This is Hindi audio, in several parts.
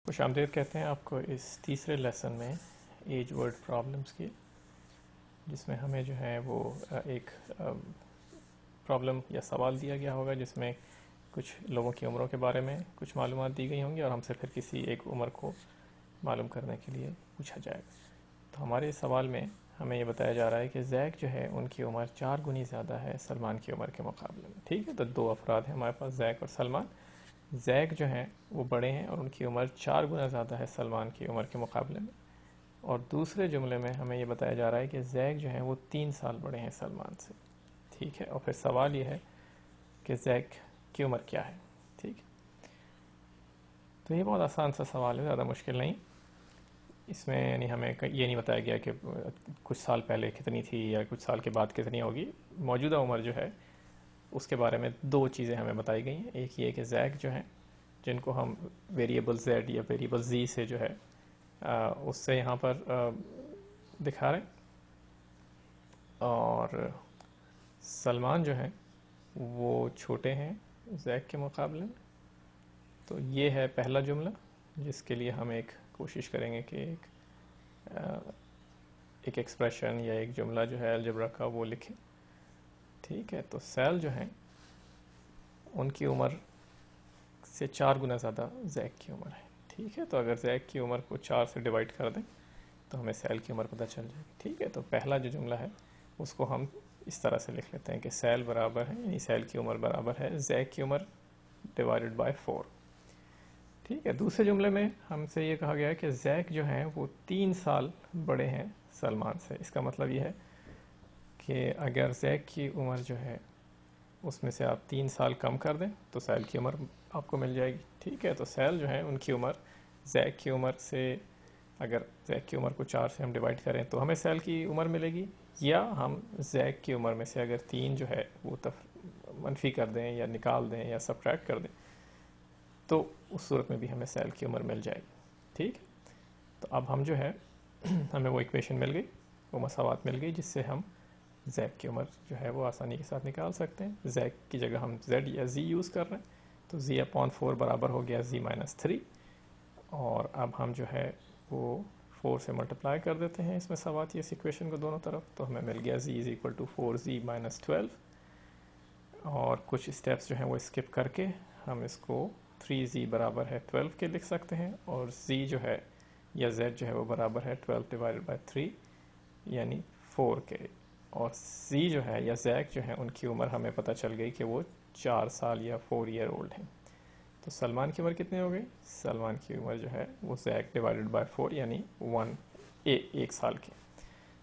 खुशामदीद कहते हैं आपको इस तीसरे लेसन में एज वर्ड प्रॉब्लम्स की, जिसमें हमें जो है वो एक प्रॉब्लम या सवाल दिया गया होगा जिसमें कुछ लोगों की उम्रों के बारे में कुछ मालूमात दी गई होंगी और हमसे फिर किसी एक उम्र को मालूम करने के लिए पूछा जाएगा। तो हमारे इस सवाल में हमें ये बताया जा रहा है कि जैक जो है उनकी उम्र 4 गुनी ज़्यादा है सलमान की उम्र के मुकाबले में। ठीक है, तो दो अफराद हैं हमारे पास, जैक और सलमान। जैक जो हैं वो बड़े हैं और उनकी उम्र 4 गुना ज़्यादा है सलमान की उम्र के मुकाबले में। और दूसरे जुमले में हमें ये बताया जा रहा है कि जैक जो है वो 3 साल बड़े हैं सलमान से। ठीक है, और फिर सवाल ये है कि जैक की उम्र क्या है। ठीक है, तो ये बहुत आसान सा सवाल है, ज़्यादा मुश्किल नहीं। इसमें यानी हमें ये नहीं बताया गया कि कुछ साल पहले कितनी थी या कुछ साल के बाद कितनी होगी। मौजूदा उम्र जो है उसके बारे में दो चीज़ें हमें बताई गई हैं। एक ये कि जैक जो है, जिनको हम वेरिएबल जेड या वेरिएबल जी से जो है उससे यहाँ पर दिखा रहे हैं, और सलमान जो है वो छोटे हैं जैक के मुकाबले में। तो ये है पहला जुमला, जिसके लिए हम एक कोशिश करेंगे कि एक एक्सप्रेशन या एक जुमला जो है अलजबरा का वो लिखें। ठीक है, तो सेल जो है उनकी उम्र से 4 गुना ज़्यादा जैक की उम्र है। ठीक है, तो अगर जैक की उम्र को 4 से डिवाइड कर दें तो हमें सेल की उम्र पता चल जाएगी। ठीक है, तो पहला जो जुमला है उसको हम इस तरह से लिख लेते हैं कि सेल बराबर है, यानी सेल की उम्र बराबर है जैक की उम्र डिवाइडेड बाय 4। ठीक है, दूसरे जुमले में हमसे ये कहा गया है कि जैक जो हैं वो 3 साल बड़े हैं सलमान से। इसका मतलब ये है कि अगर जैक की उम्र जो है उसमें से आप 3 साल कम कर दें तो सेल की उम्र आपको मिल जाएगी। ठीक है, तो सेल जो है उनकी उम्र जैक की उम्र से, अगर जैक की उम्र को 4 से हम डिवाइड करें तो हमें सेल की उम्र मिलेगी, या हम जैक की उम्र में से अगर 3 जो है वो मनफी कर दें या निकाल दें या सब्ट्रैक्ट कर दें तो उस सूरत में भी हमें सेल की उम्र मिल जाएगी। ठीक है, तो अब हम जो है हमें वो इक्वेशन मिल गई, वो मसावात मिल गई, जिससे हम जैक की उम्र जो है वो आसानी के साथ निकाल सकते हैं। जैक की जगह हम जेड या जी यूज़ कर रहे हैं, तो जी अपॉन 4 बराबर हो गया जी माइनस 3। और अब हम जो है वो 4 से मल्टीप्लाई कर देते हैं इसमें सवात इस इक्वेशन को दोनों तरफ, तो हमें मिल गया G is equal to 4z minus 12। और कुछ स्टेप्स जो हैं वो स्किप करके हम इसको 3z बराबर है 12 के लिख सकते हैं, और z जो है या z जो है वो बराबर है 12 डिवाइडेड बाई 3 यानी 4 के। और z जो है या जैक जो है उनकी उम्र हमें पता चल गई कि वो 4 साल या 4 ईयर ओल्ड हैं। तो सलमान की उम्र कितनी हो गई? सलमान की उम्र जो है वो जैक डिवाइडेड बाय 4 यानी 1 साल की।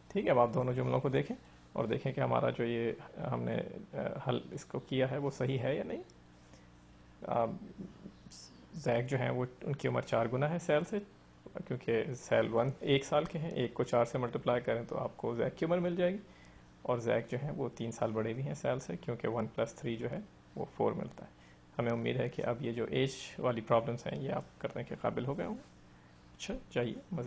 ठीक है, अब आप दोनों जुमलों को देखें और देखें कि हमारा जो ये हमने हल इसको किया है वो सही है या नहीं। जैक जो है वो उनकी उम्र 4 गुना है सेल से, क्योंकि सेल 1 साल के हैं, 1 को 4 से मल्टीप्लाई करें तो आपको जैक की उम्र मिल जाएगी। और जैक जो है वो 3 साल बड़े भी हैं सेल से, क्योंकि 1 + 3 जो है वो 4 मिलता है। हमें उम्मीद है कि अब ये जो एज वाली प्रॉब्लम्स हैं ये आप करने के काबिल हो गए होंगे। अच्छा, जाइए मज़े